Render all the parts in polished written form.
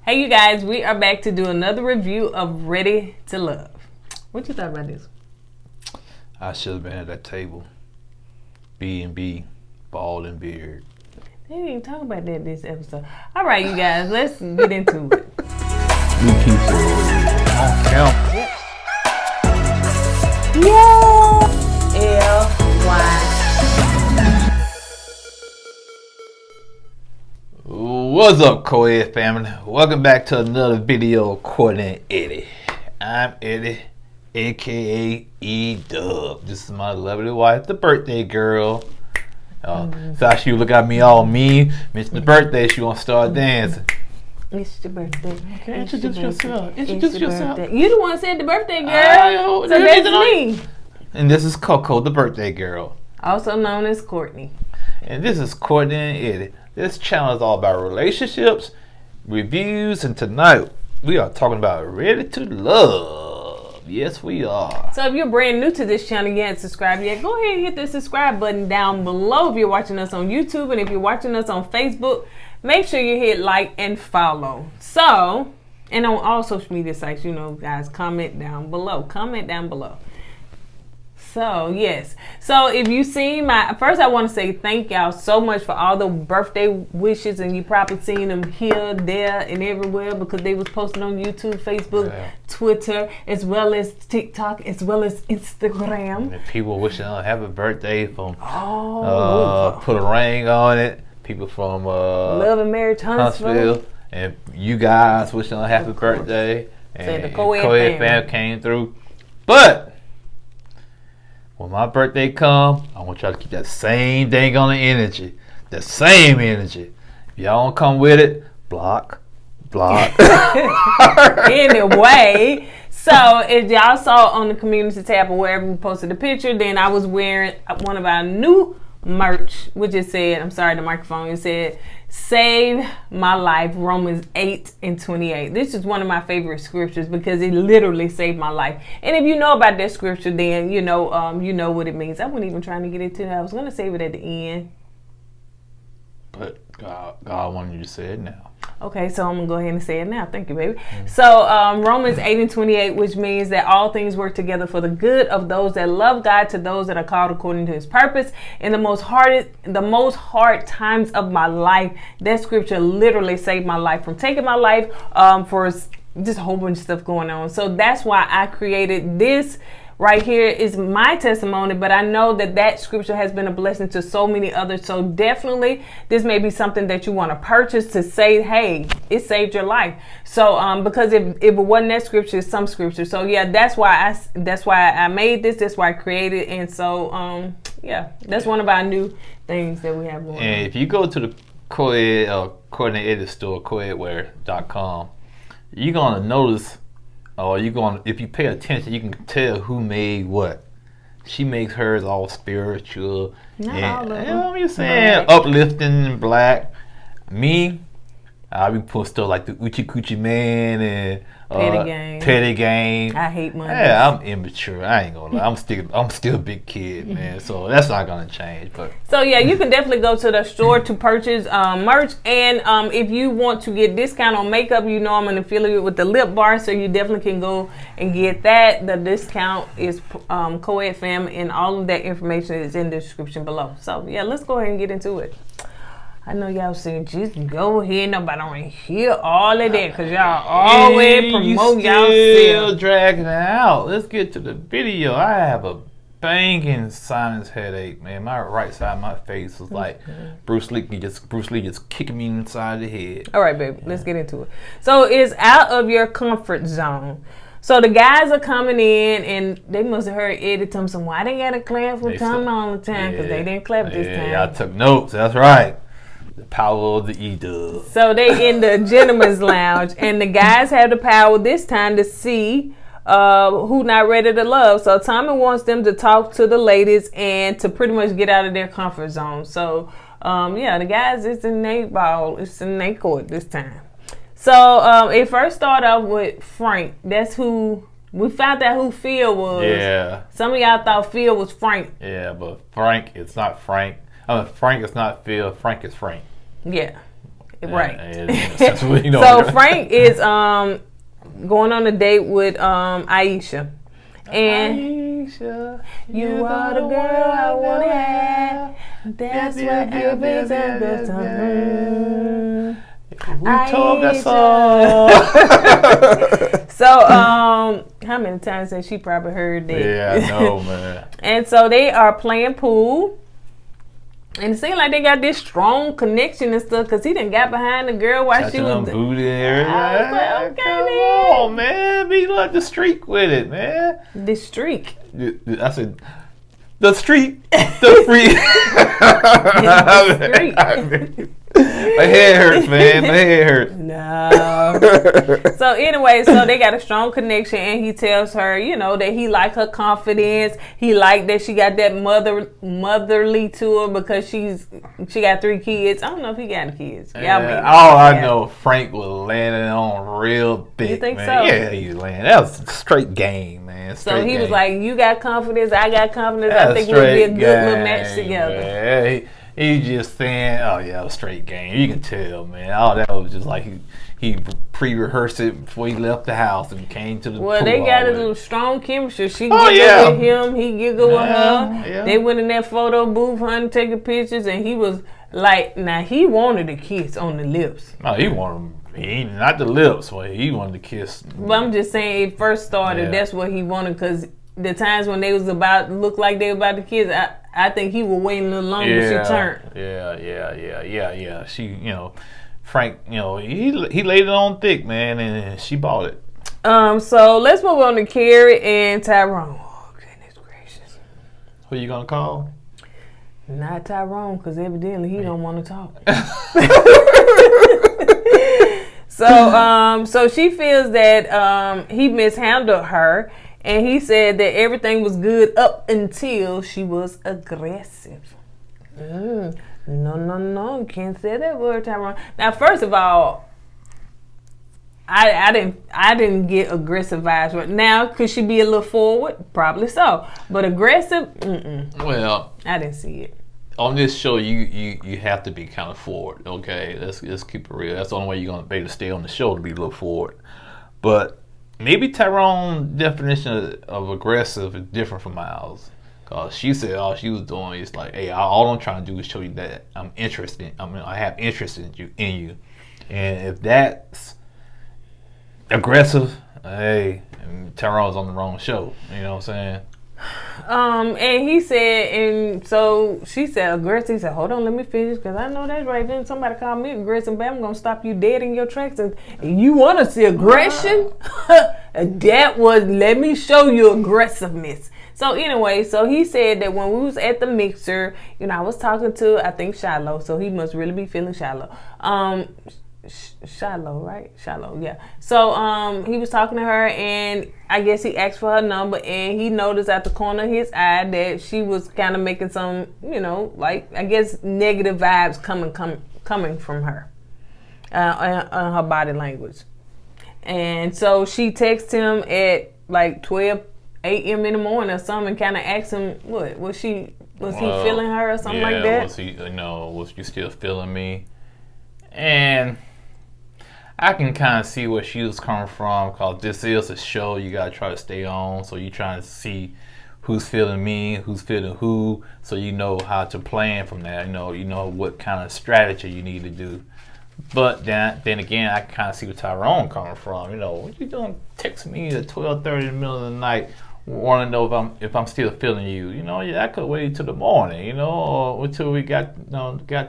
Hey, you guys, we are back to do another review of Ready to Love. What you thought about this? I should have been at that table. B&B, bald and beard. They didn't even talk about that this episode. All right, you guys, let's get into it. Yep. L-Y. What's up, KOED family? Welcome back to another video of Courtney and Eddie. I'm Eddie, aka E-Dub. This is my lovely wife, the birthday girl. So she look at me all mean. Mention the birthday, she won't start dancing. It's your birthday. Okay, introduce yourself. Introduce yourself. You the one said the birthday girl. So that's me. And this is Coco, the birthday girl. Also known as Courtney. And this is Courtney and Eddie. This channel is all about relationships, reviews, and tonight we are talking about Ready to Love. Yes, we are. So if you're brand new to this channel, you haven't subscribed yet, go ahead and hit the subscribe button down below if you're watching us on YouTube. And if you're watching us on Facebook, make sure you hit like and follow. So, and on all social media sites, you know, guys, comment down below. Comment down below. So, yes. So, if you see first I want to say thank y'all so much for all the birthday wishes, and you probably seen them here, there, and everywhere because they was posted on YouTube, Facebook, Twitter, as well as TikTok, as well as Instagram. And people wishing on happy birthday from put a ring on it. People from Love and Marriage Huntsville. And you guys wishing on happy birthday. And the KOED fam came through. But when my birthday come, I want y'all to keep that same dang on the energy. The same energy. If y'all don't come with it, block. Anyway, so if y'all saw on the community tab or wherever we posted the picture, then I was wearing one of our new merch, which it said, I'm sorry, the microphone, it said, "Save my life," Romans 8:28. This is one of my favorite scriptures because it literally saved my life. And if you know about that scripture, then you know what it means. I wasn't even trying to get into it. I was going to save it at the end. But God wanted you to say it now. Okay, so I'm going to go ahead and say it now. Thank you, baby. So Romans 8:28, which means that all things work together for the good of those that love God, to those that are called according to his purpose. In the most hard times of my life, that scripture literally saved my life from taking my life for just a whole bunch of stuff going on. So that's why I created this. Right here is my testimony, but I know that scripture has been a blessing to so many others. So definitely this may be something that you want to purchase to say, hey, it saved your life. So because if it wasn't that scripture, it's some scripture. So yeah, that's why I made this. That's why I created. And so yeah, that's one of our new things that we have going on. And if you go to the KOED Courtney Edit store, koedwear.com, you're gonna notice. If you pay attention, you can tell who made what. She makes hers all spiritual. Not all of them. You know what I'm saying? Uplifting and black. Me, I be putting stuff like the Uchi Coochie Man and Petty Game. I hate money. Yeah, I'm immature. I ain't gonna lie. I'm still a big kid, man. So that's not gonna change. But so yeah, you can definitely go to the store to purchase merch. And if you want to get discount on makeup, you know I'm an affiliate with the Lip Bar, so you definitely can go and get that. The discount is KOED Fam, and all of that information is in the description below. So yeah, let's go ahead and get into it. I know y'all saying just go ahead, nobody don't hear all of that because y'all always promote y'all still dragging it out. Let's get to the video. I have a banging sinus headache, man. My right side of my face was like Bruce Lee just kicking me inside the head. All right, baby, let's get into it. So it's out of your comfort zone. So the guys are coming in, and they must have heard Eddie tell them, why they gotta clap for Tom all the time? Because they didn't clap this time. Yeah, I took notes. That's right. The power of the E-Dub. So they in the gentleman's lounge, and the guys have the power this time to see who not ready to love. So Tommy wants them to talk to the ladies and to pretty much get out of their comfort zone. So yeah, the guys, it's in their ball, it's in their court this time. So it first started off with Frank. That's who we found out who Phil was. Yeah. Some of y'all thought Phil was Frank. Yeah, but Frank, it's not Frank. Frank is not Phil. Frank is Frank. Yeah. Right. You know, so Frank is going on a date with Aisha. And Aisha, you are the girl I want to have. That's what gives a good time. We told that song. So, how many times has she probably heard that? Yeah, I know, man. And so they are playing pool. And it seems like they got this strong connection and stuff because he done got behind the girl while she was booty and everything. I was like, okay, come man. on, man. Be like the streak with it, man. The streak. I said, the streak, the freak. The streak. My head hurts, man. My head hurts. No. So anyway, so they got a strong connection, and he tells her, you know, that he like her confidence. He like that she got that motherly to her because she got 3 kids. I don't know if he got any kids. Yeah, all I know, Frank was landing on real big. You think man. so? Yeah, he was landing. That was straight game, man. Straight so he game. was like, "You got confidence, I got confidence. That's I think we'll be a good game, little match together." Man. He just saying, "Oh yeah, it was straight game." You can tell, man. All that was just like he pre-rehearsed it before he left the house and came to the pool. Well, they got a little strong chemistry. She giggled with him, he giggled with her. Yeah. They went in that photo booth, hunting, taking pictures, and he was like, now he wanted a kiss on the lips. No, he wanted. He not the lips, but he wanted to kiss. But I'm just saying, it first started. That's what he wanted because the times when they was looked like they were about to kiss, I think he was waiting a little longer. She turned. Yeah. She, you know, Frank, you know, he laid it on thick, man, and she bought it. So let's move on to Kerry and Tyrone. Oh goodness gracious. Who you gonna call? Not Tyrone, because evidently he don't want to talk. So she feels that he mishandled her. And he said that everything was good up until she was aggressive. No. You can't say that word, Tyrone. Now, first of all, I didn't get aggressive vibes. Right now, could she be a little forward? Probably so. But aggressive? Well, I didn't see it. On this show, you have to be kind of forward. Okay, let's keep it real. That's the only way you're gonna be able to stay on the show, to be a little forward. But maybe Tyrone's definition of aggressive is different from Miles. Cause she said all she was doing is like, hey, all I'm trying to do is show you that I'm interested. I have interest in you. And if that's aggressive, hey, Tyrone's on the wrong show. You know what I'm saying? And he said, and so she said aggressive. He said, hold on, let me finish, because I know that's right. Then somebody called me aggressive, but I'm going to stop you dead in your tracks. And you want to see aggression? That was, let me show you aggressiveness. So anyway, so he said that when we was at the mixer, you know, I was talking to, I think, Shiloh, so he must really be feeling Shiloh. Shiloh, right? Shiloh, yeah. So he was talking to her, and I guess he asked for her number, and he noticed at the corner of his eye that she was kind of making some, you know, like, I guess negative vibes coming from her on her body language. And so she texted him at like 12 a.m. in the morning or something, and kind of asked him, what was he feeling her or something like that? Was he, you know, was you still feeling me? And I can kind of see where she was coming from, because this is a show you got to try to stay on. So you're trying to see who's feeling me, who's feeling who, so you know how to plan from that. You know what kind of strategy you need to do. But then again, I can kind of see where Tyrone coming from. You know, what you doing texting me at 12:30 in the middle of the night, want to know if I'm still feeling you. You know, I could wait till the morning, you know, or until we got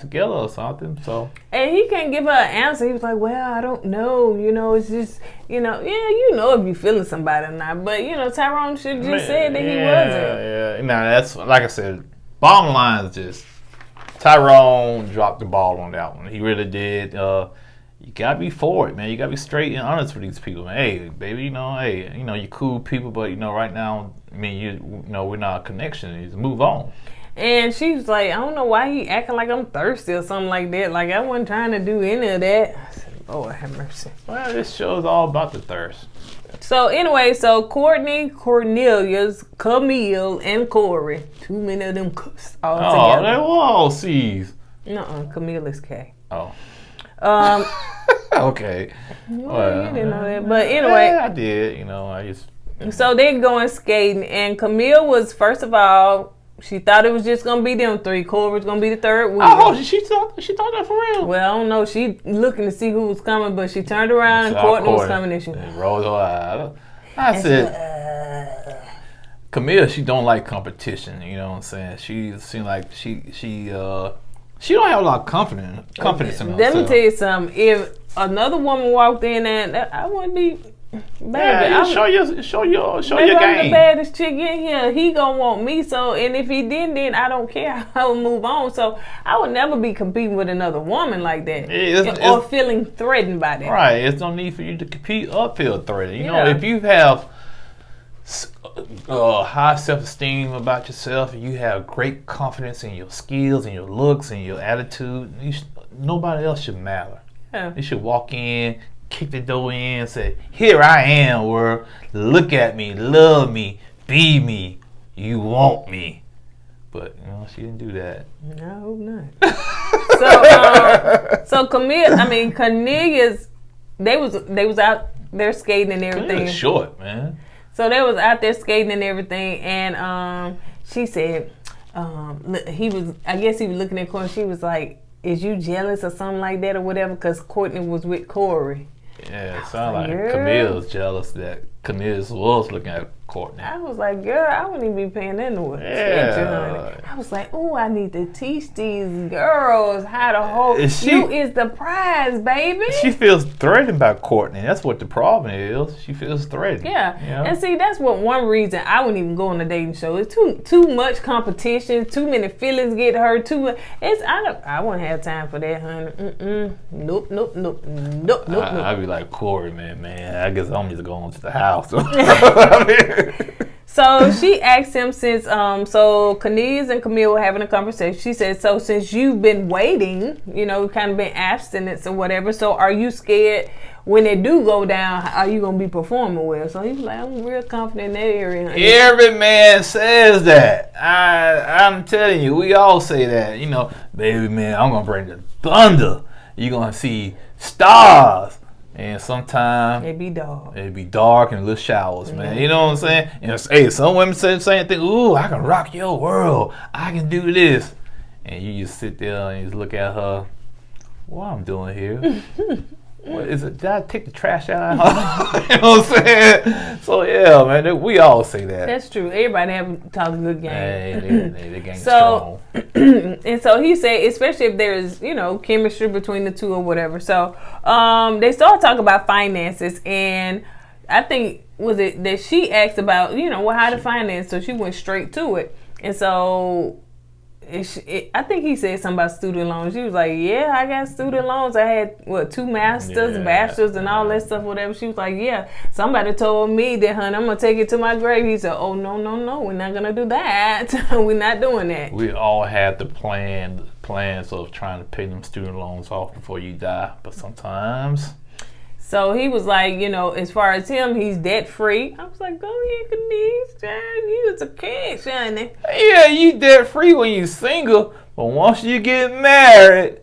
together or something. So. And he can't give her an answer. He was like, well, I don't know. You know, it's just, you know, you know if you feeling somebody or not. But, you know, Tyrone should just said that he wasn't. Yeah. Now, that's, like I said, bottom line is just, Tyrone dropped the ball on that one. He really did. You gotta be forward, man. You gotta be straight and honest with these people, man. Hey, baby, you're cool people, but right now, I mean, we're not a connection. You just move on. And she was like, I don't know why he acting like I'm thirsty or something like that. Like I wasn't trying to do any of that. I said, Lord have mercy. Well, this show's all about the thirst. So anyway, Courtney, Cornelius, Camille, and Corey. Too many of them cooks all together. Oh, they were all C's. Camille is K. Oh. Okay. Well, you didn't know that, but anyway, I did. You know, I just. So they're going skating, and Camille was, first of all, she thought it was just gonna be them three. Cora was gonna be the third wheel. Oh, she thought that for real. Well, I don't know. She looking to see who was coming, but she turned around and Courtney was coming, and she rolled her eyes. I said, Camille, she don't like competition. You know what I'm saying? She seemed like she don't have a lot of confidence in herself. Let me tell you something. If another woman walked in and I wouldn't be. Baby, yeah, show your game. I'm the baddest chick in here. He gonna want me. So, and if he didn't, then I don't care. I will move on. So, I would never be competing with another woman like that, or feeling threatened by that. Right. There's no need for you to compete or feel threatened. You know, if you have high self-esteem about yourself, and you have great confidence in your skills and your looks and your attitude, nobody else should matter. Yeah. You should walk in, kick the door in, and say, "Here I am, world. Look at me, love me, be me. You want me." But she didn't do that. I hope not. So Cornelius, they was out there skating and everything. Short, man. So they was out there skating and everything, and she said, I guess he was looking at Courtney. She was like, "Is you jealous or something like that or whatever?" Because Courtney was with Corey. Yeah, it sounded like Camille's jealous that Camille was looking at Courtney. I was like, girl, I wouldn't even be paying that no attention, honey. I was like, oh, I need to teach these girls how to hold. You is the prize, baby. She feels threatened by Courtney. That's what the problem is. She feels threatened. Yeah, and see, that's one reason I wouldn't even go on a dating show. It's too much competition. Too many feelings get hurt. I wouldn't have time for that, honey. Nope. I'd be like, Corey, man. I guess I'm just going to the house. So she asked him since so Cornelius and Camille were having a conversation. She said, so since you've been waiting, kind of been abstinence or whatever, so are you scared when they do go down, are you going to be performing well? So he was like, I'm real confident in that area. Every man says that. I'm telling you, we all say that. Baby man, I'm going to bring the thunder. You're going to see stars. And sometimes it be dark and little showers, man. You know what I'm saying? Hey, some women say the same thing. Ooh, I can rock your world. I can do this. And you just sit there and you just look at her. What I'm doing here? What is it? Did I take the trash out? You know what I'm saying? So yeah, man, we all say that. That's true. Everybody have talk a good game. Hey, they game strong. And so he said, especially if there's chemistry between the two or whatever. So they started talking about finances, and I think was it that she asked about how to finance, so she went straight to it, and so. I think he said something about student loans. She was like, yeah, I got student loans. I had, 2 masters, bachelors, and all that stuff, whatever. She was like, yeah, somebody told me that, honey, I'm going to take it to my grave. He said, oh, no, we're not going to do that. We're not doing that. We all had the plans of trying to pay them student loans off before you die, but sometimes... So he was like, as far as him, he's debt free. I was like, go ahead, Cornelius, you was a cash, honey. Yeah, you debt free when you single, but once you get married,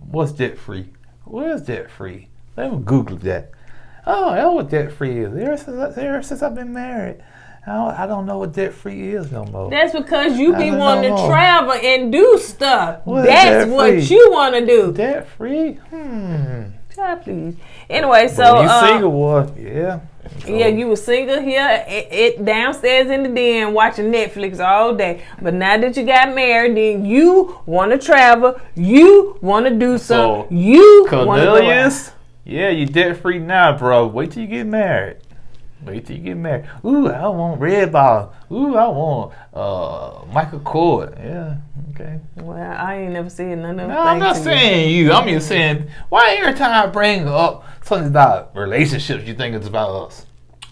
what's debt free? What is debt free? Let me Google that. Oh, that's what debt free is. Ever since I've been married, I don't know what debt free is no more. That's because you be wanting to travel and do stuff. That's what you want to do. Debt free? Please. Anyway, so you single was, yeah. So. Yeah, you were single here, it downstairs in the den watching Netflix all day. But now that you got married, then you want to travel, you want to do something, you want to go out. Yeah, you debt free now, bro. Wait till you get married. Ooh, I want Red Ball. Ooh, I want Michael Kors. Yeah, okay. Well, I ain't never seen none of them. No, I'm not saying you. I'm just saying, why every time I bring up something about relationships, you think it's about us?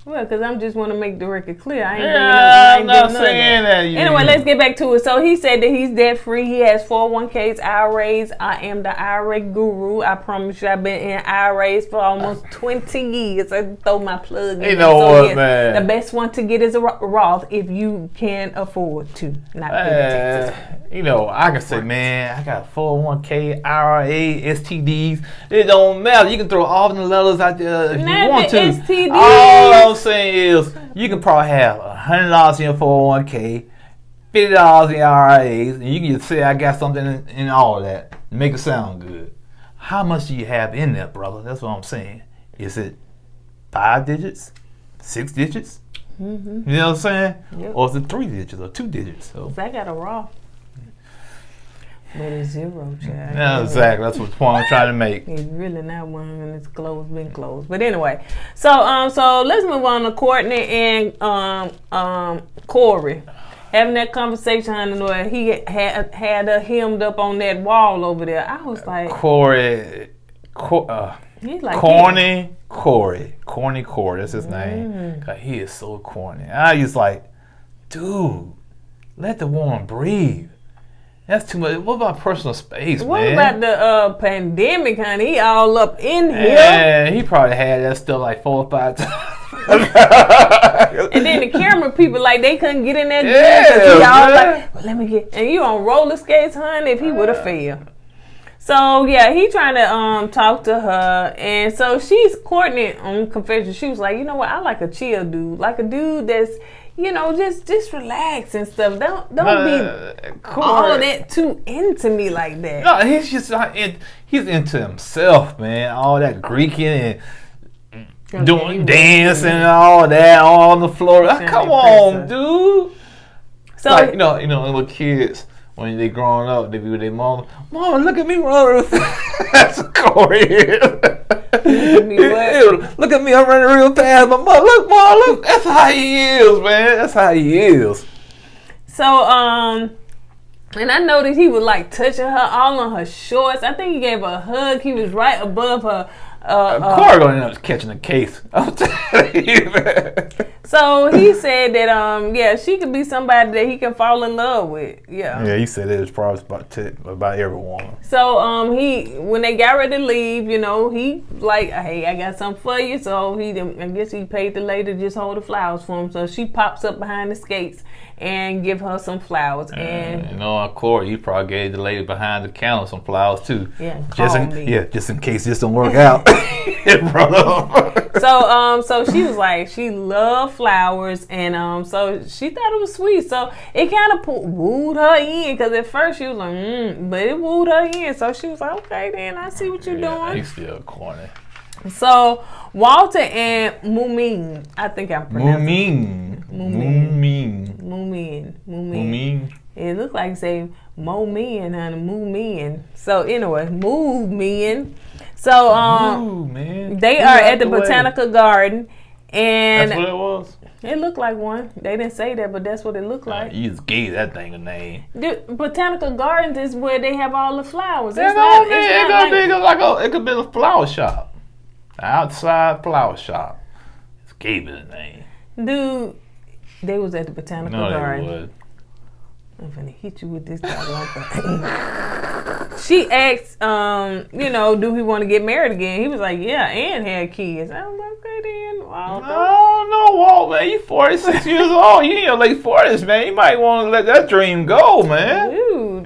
Well, because I just want to make the record clear. I ain't I'm not saying that. Anyway, let's get back to it. So he said that he's debt free. He has 401ks, IRAs. I am the IRA guru. I promise you, I've been in IRAs for almost 20 years. I throw my plug in. You know what, man? The best one to get is a Roth if you can afford to. Not pay taxes. You know, I can say, man, I got 401k, IRA, STDs. It don't matter. You can throw all the letters out there if you want to. STDs. All I'm saying is, you can probably have $100 in your 401k, $50 in IRAs, and you can just say, I got something in all of that. Make it sound good. How much do you have in there, brother? That's what I'm saying. Is it 5 digits? 6 digits? Mm-hmm. You know what I'm saying? Yep. Or is it 3 digits or 2 digits? So I got a Roth. But it's zero, child. Yeah, exactly. That's what the point I'm trying to make. It's really not one, and it's closed, been closed. But anyway, so let's move on to Courtney and Corey having that conversation. Where he had her hemmed up on that wall over there. I was like, he's like corny Corey. That's his name. Cause he is so corny. I was like, dude, let the woman breathe. That's too much. What about personal space, what man? What about the pandemic, honey? He all up in here. Yeah, he probably had that stuff like 4 or 5 times. And then the camera people, like, they couldn't get in there. Yeah, he all like, well, let me get. And you on roller skates, honey, if he would have failed. So, yeah, he trying to talk to her. And so Courtney on confession, she was like, you know what? I like a chill dude. Like a dude that's, you know, just relax and stuff. Don't be all of that too into me like that. No, he's just not he's into himself, man. All that Greeking and doing dancing and all that on the floor. Come on, dude. So like, you know, little kids when they growing up, they be with their mom. Mama, look at me run. That's Corey. Look at me, I'm running real fast. But mom, look. That's how he is, man. That's how he is. So, and I noticed he was like touching her all on her shorts. I think he gave her a hug. He was right above her. Corey gonna end up catching a case. I'm telling you, man. So he said that she could be somebody that he can fall in love with. Yeah, he said it was probably about every woman. So when they got ready to leave, you know, he like, hey, I got something for you. So I guess he paid the lady to just hold the flowers for him. So she pops up behind the skates and give her some flowers. And you know, Corey, he probably gave the lady behind the counter some flowers too. Yeah, just in case this don't work out. So she was like, she loved flowers, and so she thought it was sweet. So it kind of wooed her in, because at first she was like, but it wooed her in. So she was like, okay, then I see what you're doing. He's still corny. So Walter and Moomin, I think I'm pronouncing Moomin. It looked like say Mo-men, honey, Moomin. So anyway, move men. So they are at the Botanical Garden, and that's what it was. It looked like one. They didn't say that, but that's what it looked like. You just gave that thing a name. The Botanical Gardens is where they have all the flowers. It could be a flower shop, an outside flower shop. Just gave it a name. Dude, they was at the Botanical Garden. They would. I'm finna hit you with this thing. She asked, do he want to get married again? He was like, yeah, and had kids. I was like, okay then. No, Walt, man. You 46 years old. You in your late 40s, man. You might want to let that dream go, man. Dude,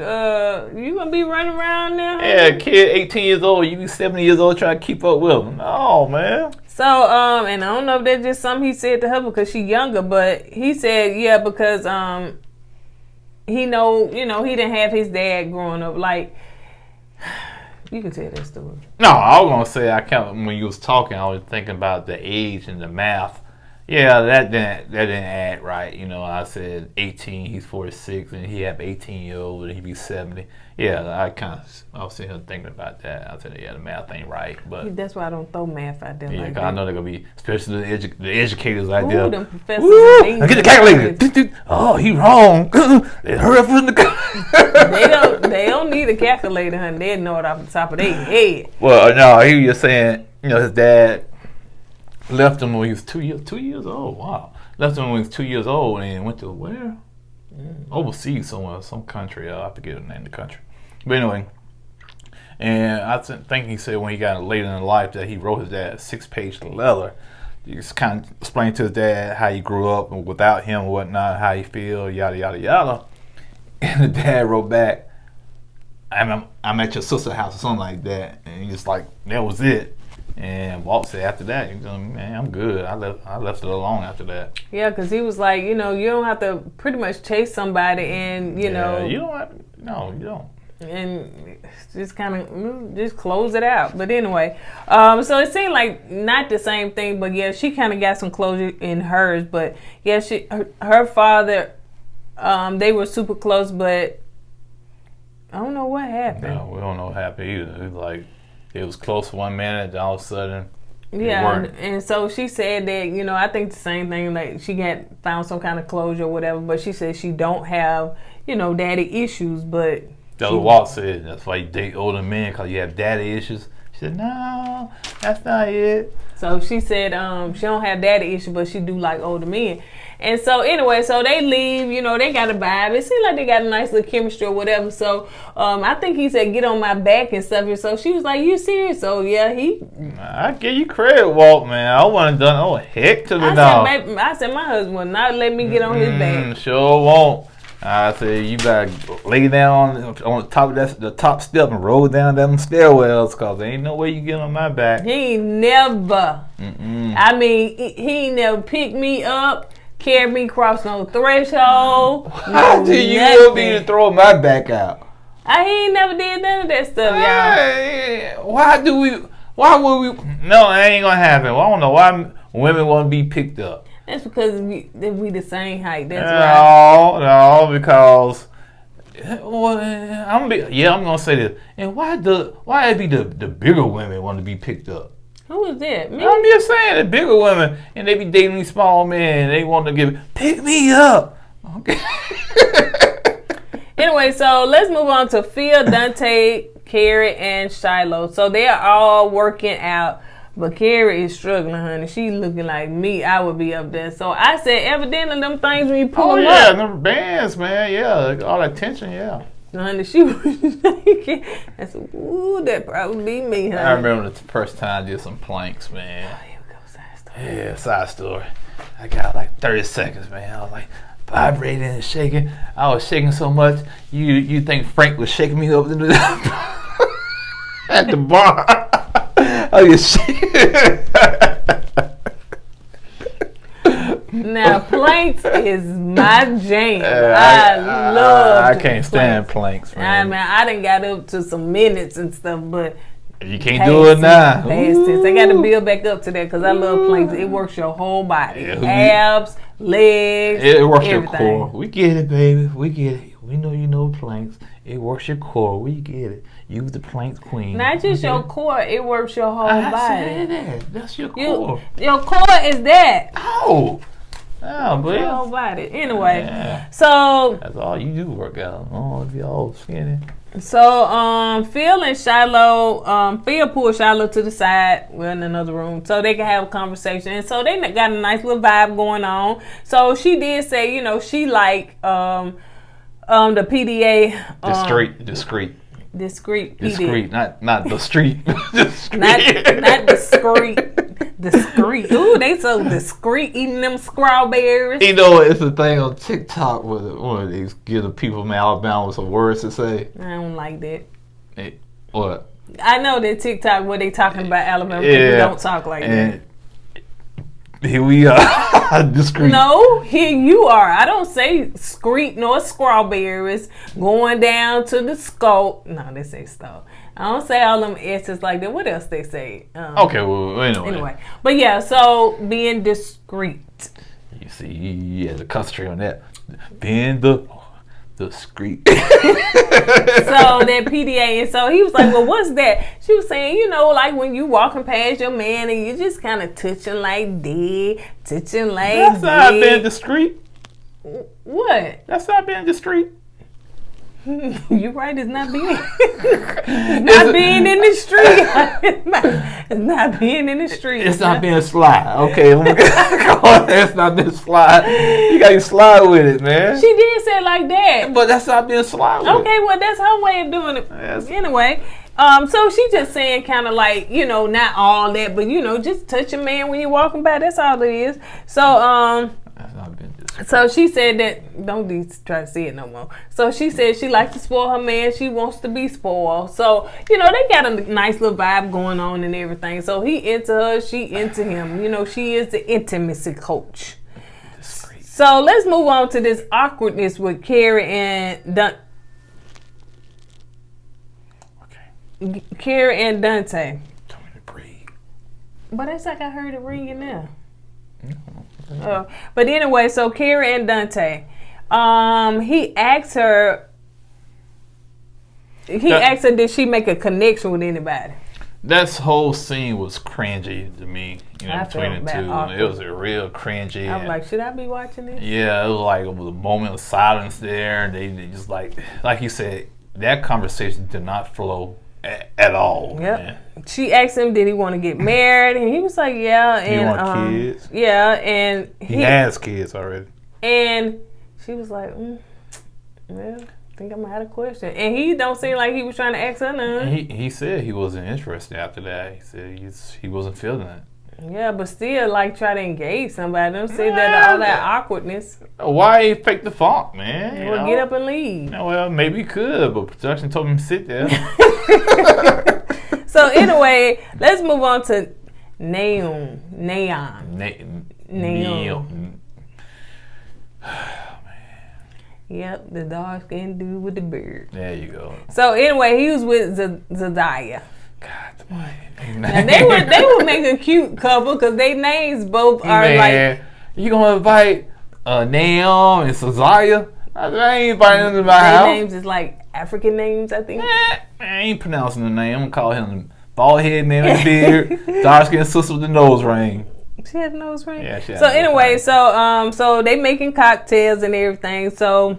you gonna be running around now? Yeah, kid, 18 years old. You be 70 years old trying to keep up with him. No, man. So, and I don't know if that's just something he said to her because she's younger, but he said, yeah, because, he he didn't have his dad growing up. Like, you can tell that story. No, I was gonna say when you was talking, I was thinking about the age and the math. Yeah, that didn't add right. You know, I said 18, he's 46, and he have 18-year-old, and he be 70. Yeah, I was sitting here thinking about that. I said, yeah, the math ain't right, but that's why I don't throw math out there. Yeah, like that. I know they're gonna be, especially the educators out Ooh, there. Them professors. Get the calculator. Oh, he wrong. Hurry up from the. They don't need a calculator, honey. They know it off the top of their head. Well, no, he was just saying, his dad left him when he was 2 years old. Wow. Left him when he was 2 years old and went to where? Overseas somewhere, some country. I forget the name of the country. But anyway, and I think he said when he got later in life that he wrote his dad a 6-page letter. He just kind of explained to his dad how he grew up and without him and whatnot, how he feel, yada, yada, yada. And the dad wrote back, I'm at your sister's house or something like that. And he just like, that was it. And Walt said after that, man, I'm good. I left it alone after that. Yeah, because he was like, you don't have to pretty much chase somebody and, you know. You don't have, no, you don't. And just kind of just close it out. But anyway, so it seemed like not the same thing, but yeah, she kind of got some closure in hers. But yeah, her father, they were super close, but I don't know what happened. No, we don't know what happened either. It was like, it was close 1 minute, all of a sudden. Yeah, and so she said that, I think the same thing, like she found some kind of closure or whatever, but she said she don't have, daddy issues, but... That's what Walt said. That's why you date older men, because you have daddy issues. She said, no, that's not it. So she said she don't have daddy issues, but she do like older men. And so anyway, so they leave, they got a vibe. It seemed like they got a nice little chemistry or whatever. So I think he said, get on my back and stuff. And so she was like, you serious? So yeah, I give you credit, Walt, man. I wouldn't have done heck to the dog. I said, my husband will not let me get on his back. Sure won't. I said, you better lay down on the top of the top step and roll down them stairwells, because there ain't no way you get on my back. He ain't never. I mean, he ain't never picked me up, carried me across no threshold. How do you want me to throw my back out? He ain't never did none of that stuff, y'all. Why would we? No, it ain't gonna happen. Well, I don't know why women want to be picked up. That's because we the same height. That's right. No, because I'm gonna say this. And why it be the bigger women want to be picked up? Who is that? Me? I'm just saying, the bigger women, and they be dating these small men, and they want to pick me up. Okay. Anyway, so let's move on to Phil, Dante, Kerry, and Shiloh. So they are all working out. But Kerry is struggling, honey. She looking like me. I would be up there. So I said, evidently, them things when you pull them up. Them bands, man. Yeah, all that tension, yeah. Honey, she was shaking. I said, ooh, that probably be me, honey. I remember the first time I did some planks, man. Oh, here we go, side story. Yeah, side story. I got like 30 seconds, man. I was like vibrating and shaking. I was shaking so much, you think Frank was shaking me up at the bar. Oh, you shit. Now, planks is my jam. I love I can't stand planks, man. I done got up to some minutes and stuff, but you can't do it now. I got to build back up to that because I love planks. It works your whole body. Abs, legs, it works everything. Your core. We get it, baby. We get it. We know you know planks. It works your core. We get it. Use the planks queen. Not just your core, it works your whole body. I said that. That's your core. Your core is that. Oh, but your whole body. Anyway, so that's all you do work out. Oh, if you're all skinny. So Phil and Shiloh, Phil pulled Shiloh to the side, we're in another room, so they can have a conversation. And so they got a nice little vibe going on. So she did say, she like the PDA. Discreet PDA. Not the street. not discreet. Ooh, they so discreet eating them strawberries. It's a thing on TikTok where they give the people from Alabama some words to say. I don't like that. What? I know that TikTok where they talking about Alabama people don't talk like that. Here we are. Discreet. No, here you are. I don't say screet nor strawberries going down to the scope. No, they say stuff. I don't say all them S's like that. What else they say? Okay, well, anyway. But yeah, so being discreet. You see, you had to concentrate on that. Being discreet. So that PDA, and so he was like, well, what's that? She was saying, like when you walking past your man and you just kind of touching like that, That's not being discreet. What? That's not being discreet. You're right. It's not being. It's not being in the street. It's not being in the street. It's not being sly. Okay, it's not being sly. You gotta slide with it, man. She did say it like that, but that's not being sly with okay, well, that's her way of doing it. Yes. Anyway, so she just saying kind of like, you know, not all that, but you know, just touch a man when you're walking by. That's all it is. So that's not been this. So she said that, don't try to see it no more. So she said she likes to spoil her man. She wants to be spoiled. So, you know, they got a nice little vibe going on and everything. So he into her, she into him. You know, she is the intimacy coach. So let's move on to this awkwardness with Kerry and Dante. Okay. Kerry and Dante. Tell me to breathe. But it's like I heard it ringing there. But anyway, so Kerry and Dante, he asked her, did she make a connection with anybody? That whole scene was cringy to me, you know, between the two. Awkward. It was a real cringy. I'm like, should I be watching this? Yeah, it was a moment of silence there. They just like you said, that conversation did not flow at all. Yep. Man. She asked him, did he want to get married? And he was like, yeah. And he want kids? Yeah, and he has kids already. And she was like, well, I think I'm out of question. And he don't seem like he was trying to ask her none. He said he wasn't interested after that. He said he wasn't feeling it. Yeah, but still, like, try to engage somebody. Don't say that all that awkwardness. Why he fake the funk, man? Well, get up and leave. Well, maybe he could, but production told him to sit there. So Anyway, let's move on to Neon. Yep, the dark skinned dude with the beard. There you go. So anyway, he was with Zendaya. God, now they were making a cute couple because their names both are like. You gonna invite Neon and Tosia? I ain't inviting them to my house. Their names is like African names, I think. I ain't pronouncing the name. I'm gonna call him bald head man with beard, dark skinned sister with the nose ring. She had a nose ring. Yeah, she had so anyway, so they making cocktails and everything. So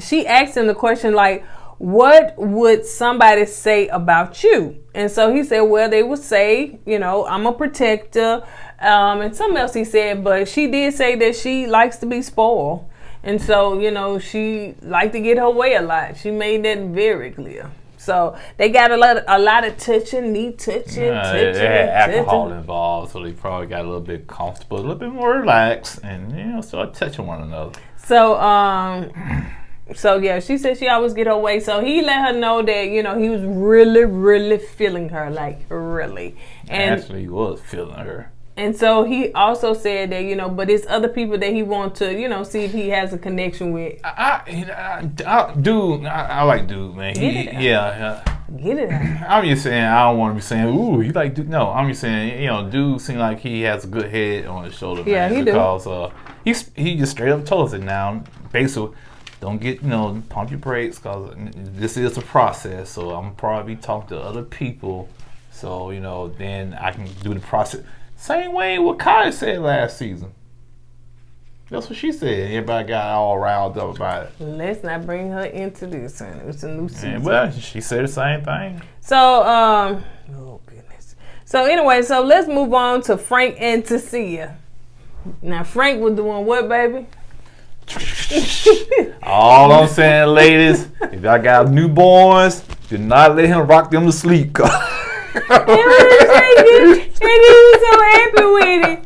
she asked him the question like, what would somebody say about you? And so he said, well, they would say, you know, I'm a protector. And something else he said, but she did say that she likes to be spoiled. And so, you know, she liked to get her way a lot. She made that very clear. So they got a lot of touching, knee touching, They had alcohol involved, so they probably got a little bit comfortable, a little bit more relaxed, and you know, started touching one another. So yeah, she said she always get her way. So he let her know that, you know, he was really, really feeling her, like really. And actually, he was feeling her. And so he also said that, you know, but it's other people that he wants to, you know, see if he has a connection with. I like dude, man. Get it out. I'm just saying, I don't want to be saying, ooh, you like dude. No, I'm just saying, you know, dude seems like he has a good head on his shoulder. Yeah, man, he because he just straight up told us it now. Basically, don't get, you know, pump your brakes because this is a process. So I'm probably talking to other people. So, you know, then I can do the process. Same way what Kai said last season. That's what she said. Everybody got all riled up about it. Let's not bring her into this. It's a new season. Well, she said the same thing. So, oh goodness. So anyway, so let's move on to Frank and Tosia. Now Frank was doing what, baby? All I'm saying, ladies, if y'all got newborns, do not let him rock them to sleep. And he was so happy with it.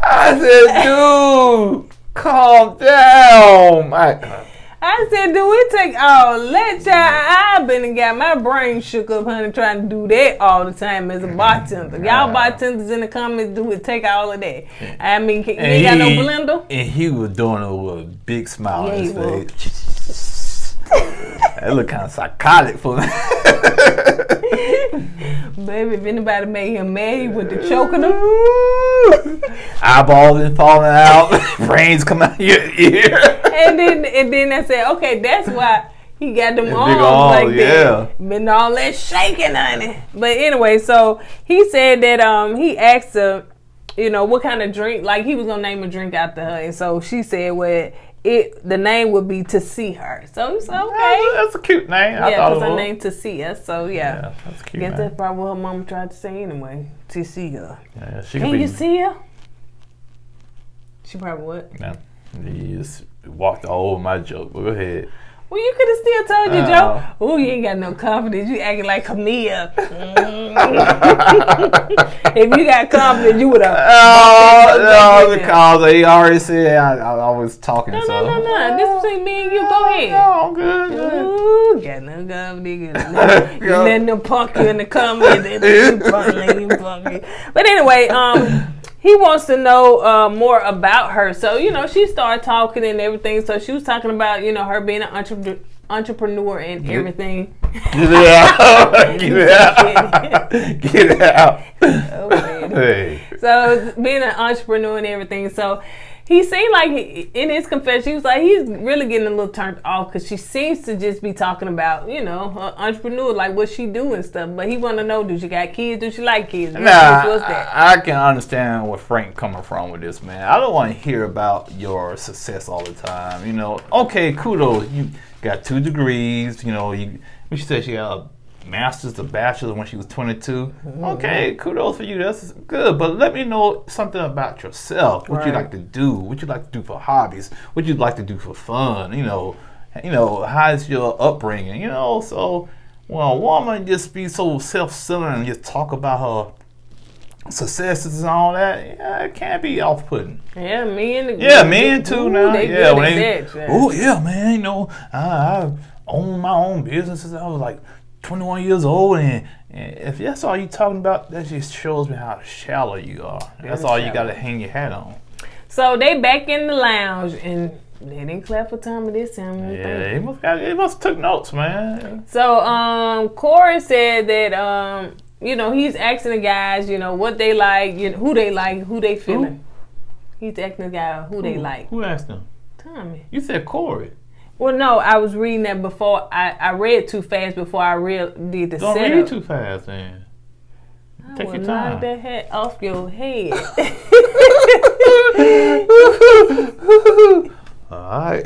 I said, dude, calm down. I said, do it take all that time? I've been and got my brain shook up, honey, trying to do that all the time as a bartender. Y'all bartenders in the comments, do it take all of that? I mean, you ain't got no blender? And he was doing it with a big smile on his face. That look kind of psychotic for me. Baby, if anybody made him mad, he went to choking him. Eyeballs and falling out, brains come out your ear. And then I said, okay, that's why he got them arms like that. Been all that shaking, honey. But anyway, so he said that he asked her, you know, what kind of drink, like he was gonna name a drink after her, and so she said, well, the name would be To See Her. So he said, okay. That's a cute name. Yeah, because her name Tosia. So yeah, that's cute. Guess that's probably what her mama tried to say anyway. To see her. Yeah, Can you see her? She probably would. Yeah, you just walked all over my joke. But go ahead. Well, you could have still told your joke. Oh, you ain't got no confidence. You acting like Camille. If you got confidence, you would have. No, because he already said I was talking. No. This is between me and you. Go ahead. No, I'm good. Ooh, got no confidence. You letting them punk you in the comments. But anyway, he wants to know more about her. So, she started talking and everything. So she was talking about, her being an entrepreneur and everything. Get it out. Get it out. Oh, man. Hey. So being an entrepreneur and everything. So he seemed like in his confession, he was like, he's really getting a little turned off because she seems to just be talking about, her entrepreneur, like what she do and stuff. But he want to know, do she got kids? Do she like kids? What's that? I can understand where Frank coming from with this, man. I don't want to hear about your success all the time. Okay, kudos. You got 2 degrees. She said she got a master's, a bachelor's when she was 22. Mm-hmm. Okay, kudos for you. That's good. But let me know something about yourself. What you like to do. What you like to do for hobbies. What you like to do for fun. How's your upbringing. So when a woman just be so self-centered and just talk about her successes and all that, it can't be off-putting. Yeah, men too now. Yeah, man. I own my own businesses. I was like 21 years old, and if that's all you talking about, that just shows me how shallow you are. That's all you got to hang your hat on. So they back in the lounge, and they didn't clap for Tommy this time. Yeah, he must took notes, man. So Corey said that he's asking the guys, what they like, who they like, who they feeling. He's asking the guy who they like. Who asked him? Tommy. You said Corey. Well, no, I was reading that before. I read too fast before I did the setup. Don't read too fast, then. Take your time. Knock that hat off your head. All right.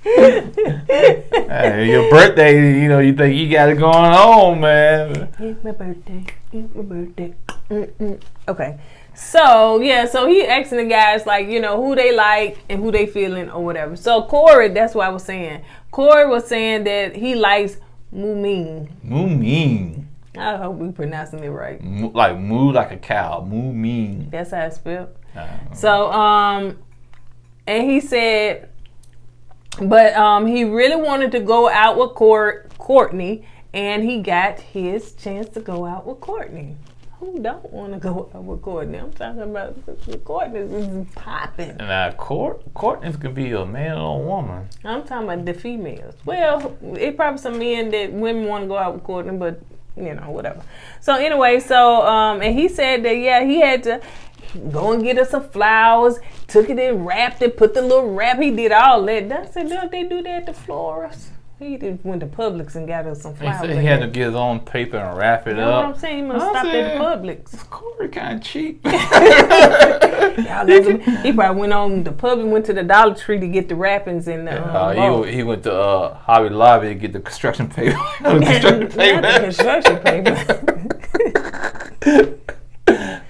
Hey, your birthday, you think you got it going on, man. It's my birthday. Okay. So he asking the guys, like, who they like and who they feeling or whatever. So Corey, that's what I was saying. Corey was saying that he likes Moomin. Moomin. I hope we pronouncing it right. Like moo, like a cow. Moomin. That's how it's spelled. So, and he said, but he really wanted to go out with Kourtney, and he got his chance to go out with Kourtney. Who don't want to go out with Kourtney? I'm talking about Kourtney is popping. Now, Kourtney's gonna be a man or a woman. I'm talking about the females. Well, it's probably some men that women want to go out with Kourtney, but whatever. So anyway, and he said that he had to go and get us some flowers, took it and wrapped it, put the little wrap. He did all that. I said, don't they do that at the florist? He just went to Publix and got us some flowers. He said he had to get his own paper and wrap it up. You know what I'm saying? He must stop at Publix. Corey kind of cheap. He probably went on to Publix, went to the Dollar Tree to get the wrappings and he went to Hobby Lobby to get the construction paper. Construction paper.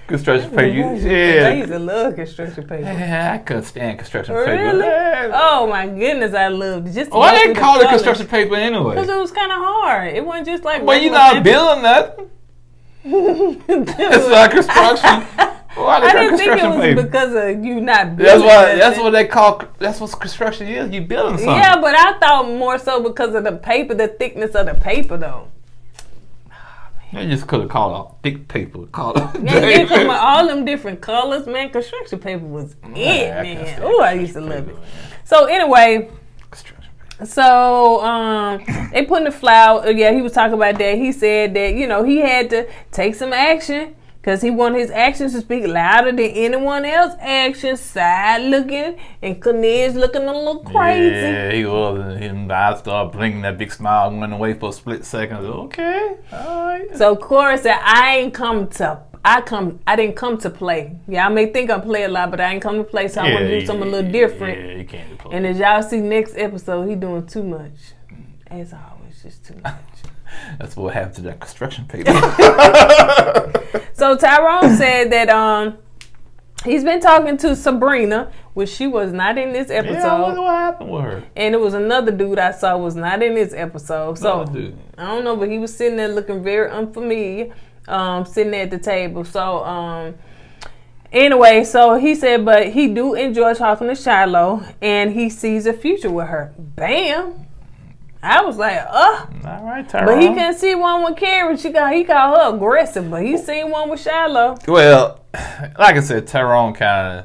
Construction paper. I used to love construction paper. Yeah, I couldn't stand construction paper. Really? Oh my goodness, I loved it. Why they call it construction paper anyway? Because it was kind of hard. It wasn't just like. Well, you're not building nothing. It's not construction. I didn't think it was because of you not building. That's what they call. That's what construction is. You building something. Yeah, but I thought more so because of the paper, the thickness of the paper, though. They just could have called it thick paper. They come with all them different colors, man. Construction paper was man. Oh, I used to love it. So anyway, so they put in the flower. Yeah, he was talking about that. He said that he had to take some action because he wanted his actions to speak louder than anyone else's actions. Side looking and Cornelius looking a little crazy. Yeah, he was. And I started blinking, that big smile went away for a split second. Okay, all right. So Corey said, I ain't come to I didn't come to play. Yeah, I may think I play a lot, but I ain't come to play, so I want to do something a little different. Yeah, you can't play. And as y'all see next episode, he doing too much. As always, just too much. That's what happened to that construction paper. So Tyrone said that he's been talking to Sabrina, which she was not in this episode. Yeah, I wonder what happened with her. And it was another dude I saw was not in this episode. So dude. I don't know, but he was sitting there looking very unfamiliar, sitting there at the table. So anyway, so he said, but he do enjoy talking to Shiloh, and he sees a future with her. Bam. I was like, all right, Tyrone. But he couldn't see one with Kerry. He called her aggressive, but he seen one with Shiloh. Well, like I said, Tyrone kind of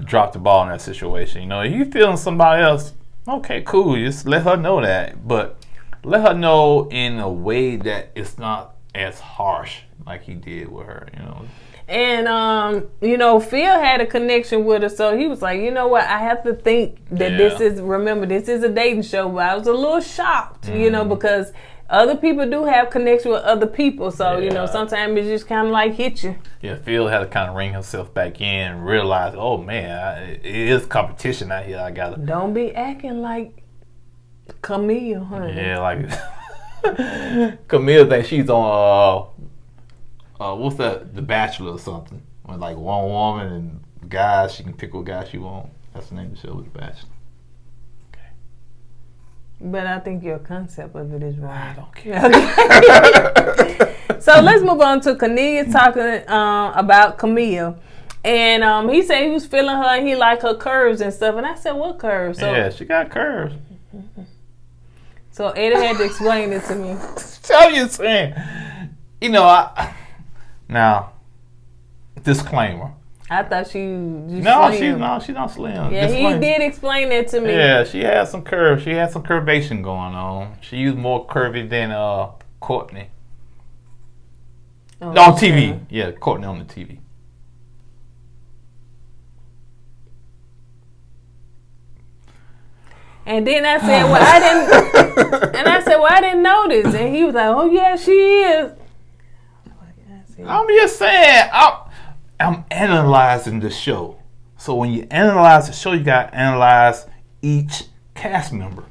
dropped the ball in that situation. You know, if you feeling somebody else, okay, cool. Just let her know that, but let her know in a way that it's not as harsh like he did with her. You know. And, you know, Phil had a connection with her, so he was like, you know what, I have to think that this is a dating show, but I was a little shocked, you know, because other people do have connection with other people, so, you know, sometimes it just kind of like hit you. Yeah, Phil had to kind of ring himself back in and realize, oh, man, it is competition out here. I got to. Don't be acting like Camille, honey. Yeah, like Camille thinks she's on... what's that? The Bachelor or something. With like one woman and guys, she can pick what guy she wants. That's the name of the show, The Bachelor. Okay. But I think your concept of it is wrong. I don't care. Okay. So let's move on to Cornelia talking about Camille. And he said he was feeling her and he liked her curves and stuff. And I said, what curves? So, yeah, she got curves. So Eddie had to explain it to me. Tell you saying. You know, now, disclaimer. I thought she just she's not slim. Yeah, disclaimer. He did explain that to me. Yeah, she had some curves. She had some curvation going on. She used more curvy than Kourtney. On TV. Yeah, Kourtney on the TV. And then I said, well, I didn't notice. And he was like, oh yeah, she is. I'm just saying, I'm analyzing the show. So when you analyze the show, you got to analyze each cast member.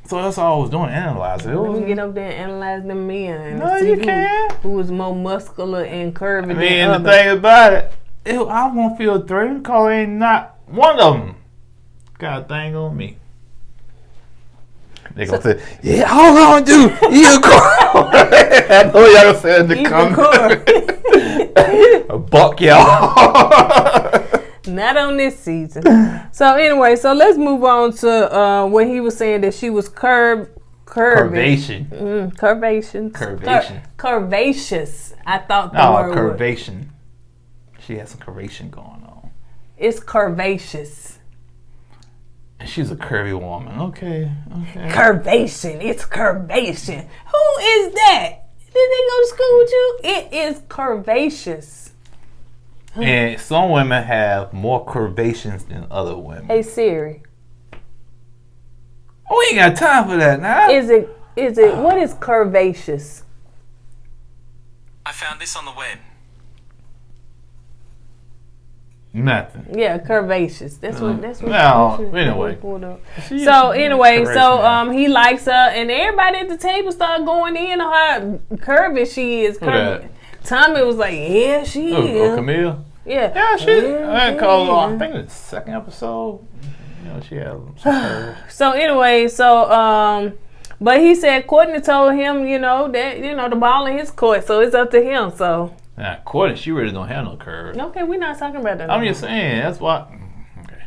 So that's all I was doing, analyzing. Let me get up there and analyze the men. No, you can't. Who was more muscular and curvy than the thing about it, I won't feel threatened because ain't not one of them got a thing on me. They gonna say, yeah, all I do, you go. I know y'all gonna say in the comments. Buck y'all. Not on this season. So anyway, so let's move on to when he was saying that she was curvaceous. I thought the word curvation. She has some curvation going on. It's curvaceous. She's a curvy woman. Okay. Curvation. It's curvation. Who is that? Did they go to school with you? It is curvaceous. And some women have more curvations than other women. Hey Siri. We ain't got time for that now. Is it what is curvaceous? I found this on the web. Nothing. Yeah, curvaceous. That's what. No. Anyway. So anyway, he likes her, and everybody at the table started going in on how curvy she is. Tommy was like, "Yeah, she is." Camille. Yeah. Yeah, she. I think the second episode. You know, she had some curves. So anyway, but he said Kourtney told him, that the ball in his court, so it's up to him. So. Now, Kourtney, she really don't have no curves. Okay, we're not talking about that. I'm just saying, that's why. Okay.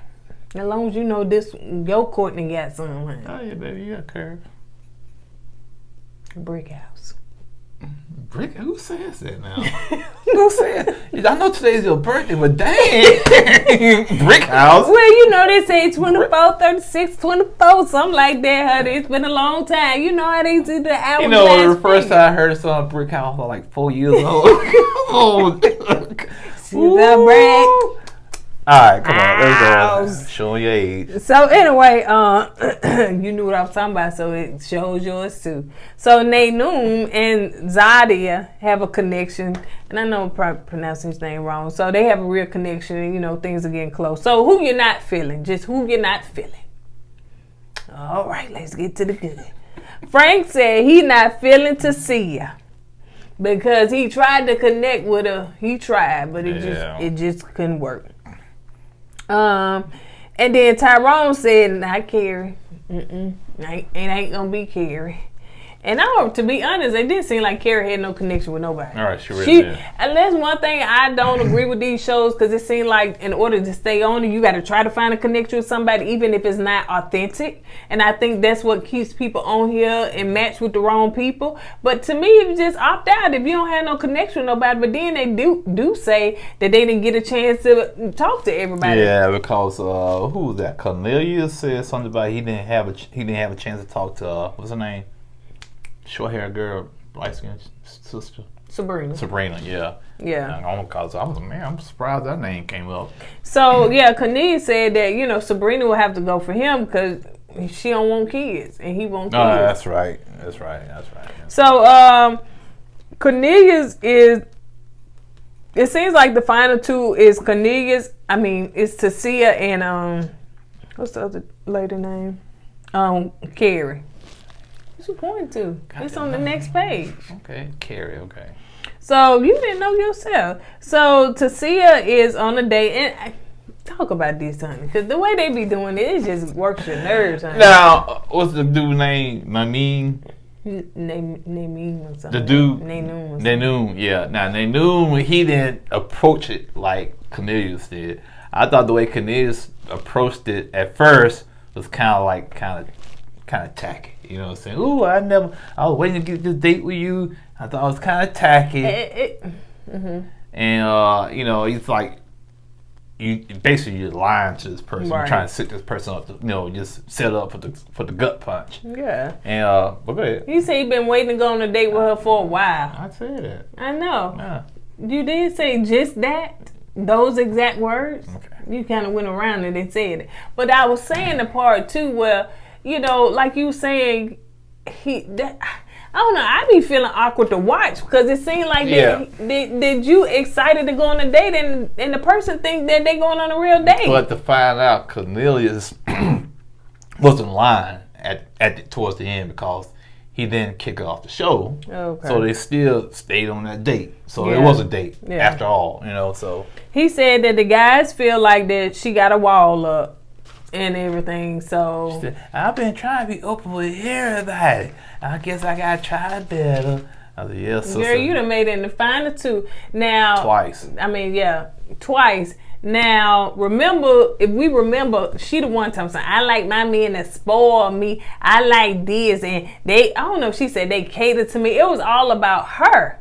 As long as you know your Kourtney got some. Honey. Oh yeah, baby, you got curves. Brick house. Brick? Who says that now? Who says? I know today's your birthday, but dang, brick house. Well, they say 24, 36, 24, something like that, honey. It's been a long time. You know how they do the hours. The first time I heard a song brick house, I was like 4 years old. She's a brick. right, come on, let's go. Showing your age. So anyway, you knew what I was talking about, so it shows yours too. So Naynum and Zadia have a connection, and I know I'm probably pronouncing his name wrong. So they have a real connection, and you know things are getting close. So who you're not feeling? Just who you're not feeling. All right, let's get to the good. Frank said he not feeling Tosia because he tried to connect with her. He tried, but it just couldn't work. And then Tyrone said, "Not Kerry. It ain't gonna be Kerry." And to be honest, it didn't seem like Kerry had no connection with nobody. All right, she really did. And that's one thing I don't agree with these shows, because it seemed like in order to stay on it, you got to try to find a connection with somebody, even if it's not authentic. And I think that's what keeps people on here and match with the wrong people. But to me, if you just opt out, if you don't have no connection with nobody, but then they do say that they didn't get a chance to talk to everybody. Yeah, because who was that? Cornelius said something about he didn't have a chance to talk to what's her name? Short-haired girl, light-skinned sister. Sabrina, yeah. Yeah. Because I'm surprised that name came up. So, yeah, Cornelius said that, you know, Sabrina will have to go for him because she don't want kids and he wants kids. Oh, that's right. Yeah. So, Cornelius is, it seems like the final two is Cornelius, it's Tosia and, what's the other lady name? Kerry. What you pointing to? It's on the next page. Okay, Kerry, okay. So you didn't know yourself. So Tosia is on a date, and talk about this, honey, because the way they be doing it just works your nerves, honey. Now, what's the dude name? Namin or something. The dude. Naynum, yeah. Now Naynum, he didn't approach it like Cornelius did. I thought the way Cornelius approached it at first was kind of tacky. You know what I'm saying? Ooh, I was waiting to get this date with you. I thought it was kind of tacky. And, you know, it's like, you're lying to this person. Right. You're trying to set this person up to, you know, just set up for the gut punch. Yeah. And, but go ahead. You say you've been waiting to go on a date with her for a while. I said that. I know. Yeah. You did say just that? Those exact words? Okay. You kind of went around and then said it. But I was saying the part, too, where, you know, like you saying, I don't know, I be feeling awkward to watch because it seemed like did you excited to go on a date and the person think that they going on a real date. But to find out, Cornelius wasn't lying towards the end because he didn't kick her off the show. Okay. So they still stayed on that date. So it was a date after all, you know. So he said that the guys feel like that she got a wall up and everything, so said, I've been trying to be open with everybody. I guess I gotta try better. I said, yes, sister. Girl, you done made it in the final two. Now twice. Twice. Now, if we remember, she the one time saying, I like my men that spoil me. I like this, and I don't know if she said they cater to me. It was all about her.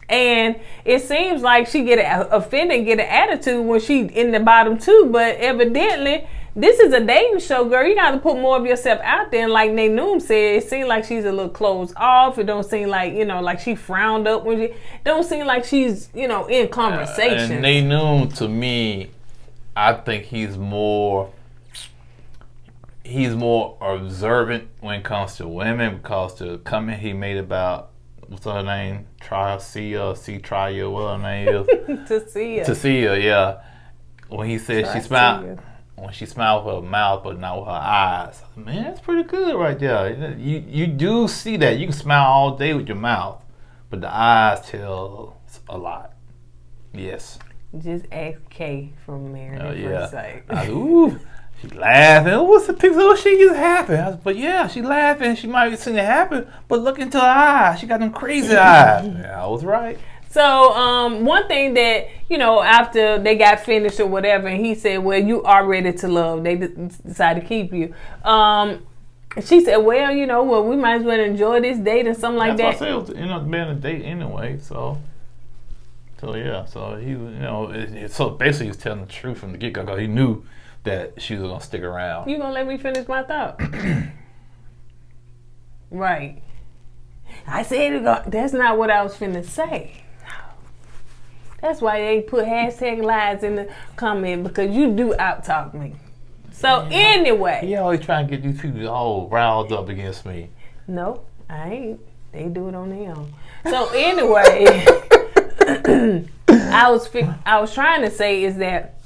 And it seems like she get offended and get an attitude when she in the bottom two, but evidently this is a dating show, girl. You got to put more of yourself out there. And like Naynum said, it seems like she's a little closed off. It don't seem like, you know, like she frowned up when don't seem like she's, you know, in conversation. And Naynum, to me, I think he's more observant when it comes to women, because the comment he made about, what's her name? Tosia, what her name is? Tosia, yeah. When he said she smiled. When she smiled with her mouth but not with her eyes. Man, that's pretty good right there. You do see that. You can smile all day with your mouth, but the eyes tell a lot. Yes. Just ask Kay from Married at First Sight. Ooh, she laughing. What's the picture? Oh, she just happy. But yeah, she laughing. She might be sitting there happy, but look into her eyes. She got them crazy eyes. Yeah, I was right. So, one thing that, you know, after they got finished or whatever, and he said, well, you are ready to love. They decided to keep you. She said, well, you know, we might as well enjoy this date and something like that. That's why I said it was, you know, being a date anyway, so yeah. So he, you know, so basically he was telling the truth from the get-go because he knew that she was going to stick around. You going to let me finish my thought? Right. I said, that's not what I was finna say. That's why they put hashtag lies in the comment, because you do out-talk me. So anyway. He always trying to get these people all riled up against me. No, I ain't. They do it on their own. So anyway, I was trying to say is that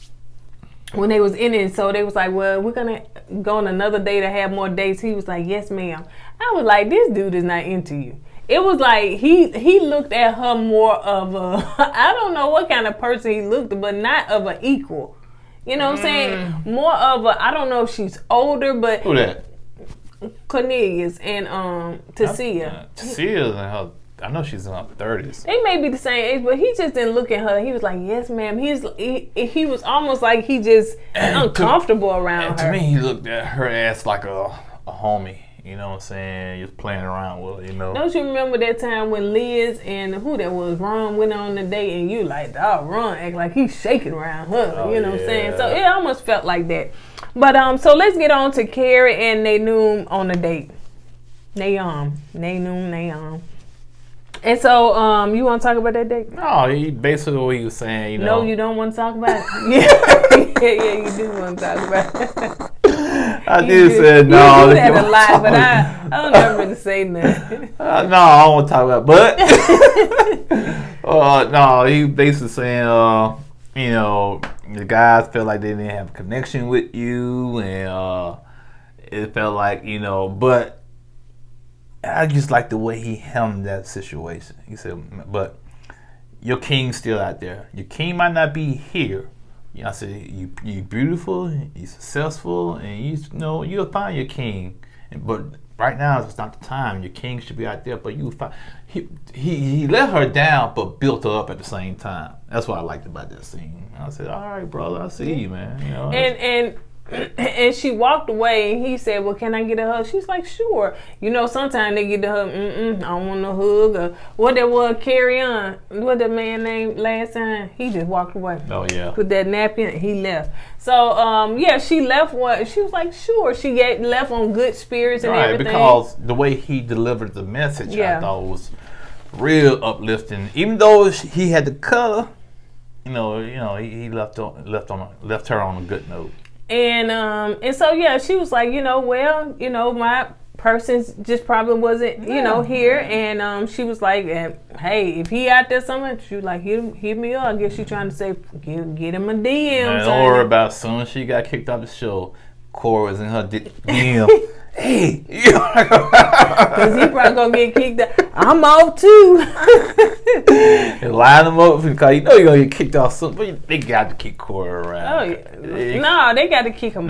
when they was in it, so they was like, well, we're going to go on another day to have more dates. He was like, yes, ma'am. I was like, this dude is not into you. It was like he looked at her more of a, I don't know what kind of person he looked at, but not of an equal. You know what I'm saying? More of a, I don't know if she's older, but. Who that? Cornelius and Tosia. Tosia's in her, I know she's in her 30s. They may be the same age, but he just didn't look at her. He was like, yes, ma'am. He was almost like he just uncomfortable around her. To me, he looked at her ass like a homie. You know what I'm saying? Just playing around with her, you know. Don't you remember that time when Liz and who that was, Ron, went on the date and you like, oh, Ron act like he's shaking around her. You know what I'm saying? So it almost felt like that. But so let's get on to Kerry and Naynoom on the date. Naynoom. And so you want to talk about that date? No, he basically what he was saying, you know. No, you don't want to talk about it? yeah, you do want to talk about it. I did say no. You do that a lot, but I don't ever really say nothing. No, I don't want to talk about it. But no, he basically saying, you know, the guys felt like they didn't have a connection with you, and it felt like, you know, but I just like the way he handled that situation. He said, but your king's still out there. Your king might not be here. I said, you beautiful, you successful, and you know you'll find your king. But right now it's not the time. Your king should be out there, but you find he let her down, but built her up at the same time. That's what I liked about that scene. I said, all right, brother, I see you, man. You know, and she walked away, and he said, well, can I get a hug? She's like, sure. You know, sometimes they get the hug, I don't want no hug, or what that was, Kerry on, what the man named last time? He just walked away. Oh, yeah. With that napkin, he left. So, yeah, she left she was like, sure. She left on good spirits and everything. Because the way he delivered the message, I thought was real uplifting. Even though he had to cut her, you know, he left her on a good note. And so yeah, she was like, well, my person just probably wasn't, here. And she was like, hey, if he out there somewhere, she was like, hit me up. I guess she trying to say, get him a DM. Man, don't worry about it. As soon as she got kicked off the show, Cora was in her DM. Hey, because he probably gonna get kicked out. I'm off too. And line him up because you know you're gonna get kicked off soon. But they got to kick Cora around. Oh yeah. No, they got to kick him.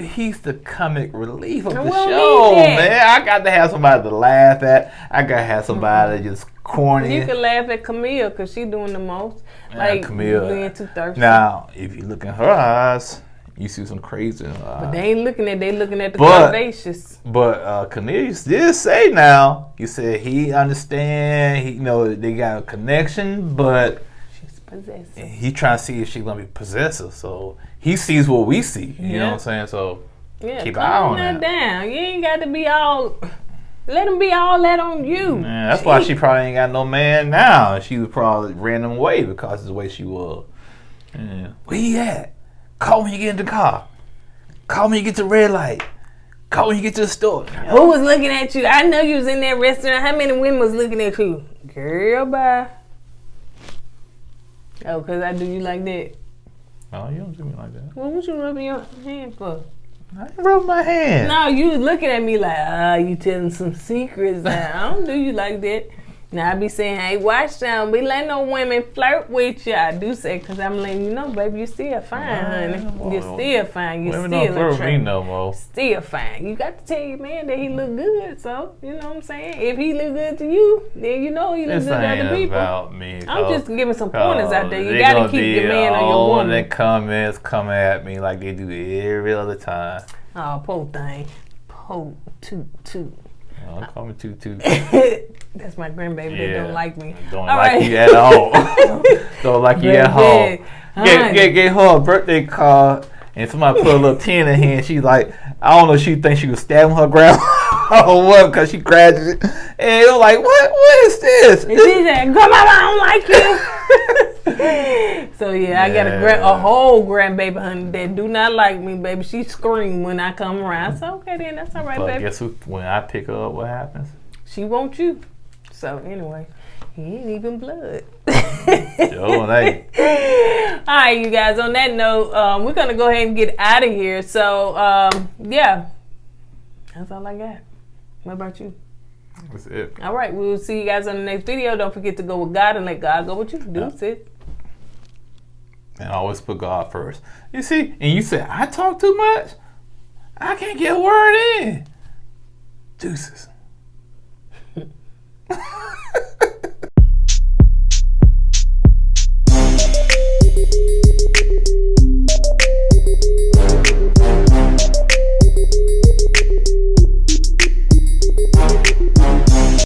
He's the comic relief of the show, man. I got to have somebody to laugh at. I got to have somebody just corny. You can laugh at Camille because she doing the most. Like Camille being too thirsty. Now, if you look in her eyes, you see some crazy. But they ain't looking at. They looking at the curvaceous. But Cornelius did say now. He said he understand. They got a connection, but she's possessive. He trying to see if she's gonna be possessive. So he sees what we see. You know what I'm saying? So keep an eye on that. Down. You ain't got to be all. Let him be all that on you. Man, that's why she probably ain't got no man now. She was probably ran him away because of the way she was. Yeah. Where he at? Call when you get in the car. Call when you get to the red light. Call when you get to the store. Who was looking at you? I know you was in that restaurant. How many women was looking at you? Girl, bye. Oh, because I do you like that. Oh, you don't do me like that. Well, what you rubbing your hand for? I ain't rubbing my hand. No, you was looking at me like, you telling some secrets. I don't do you like that. Now I be saying, hey, watch down. Be letting no women flirt with you. I do say, because I'm letting you know, baby, you still fine, honey. You're still fine. You're women still don't flirt with me no more. Still fine. You got to tell your man that he look good. So, you know what I'm saying? If he look good to you, then you know he look good to other people. About me. I'm just giving some pointers out there. You got to keep your man on your woman. All the comments coming at me like they do every other time. Oh, poor thing. Poor toot. Don't call me toot. That's my grandbaby. They don't like me. Don't like you at all. Don't like you at all. Get her a birthday card, and somebody put a little tin in her hand. She's like, I don't know. She thinks she was stabbing her grandma or what because she graduated. And it was like, what is this? And she said, grandma, I don't like you. So yeah, I got a whole grandbaby honey that do not like me, baby. She scream when I come around. So okay then, that's all right, But baby. guess who, when I pick her up, what happens? She wants you. So anyway, he ain't even blood. Yo, hey. All right, you guys. On that note, we're gonna go ahead and get out of here. So yeah, that's all I got. What about you? That's it. All right, we will see you guys on the next video. Don't forget to go with God and let God go with you. Deuces. Yeah. And always put God first. You see, and you say, I talk too much? I can't get a word in. Deuces.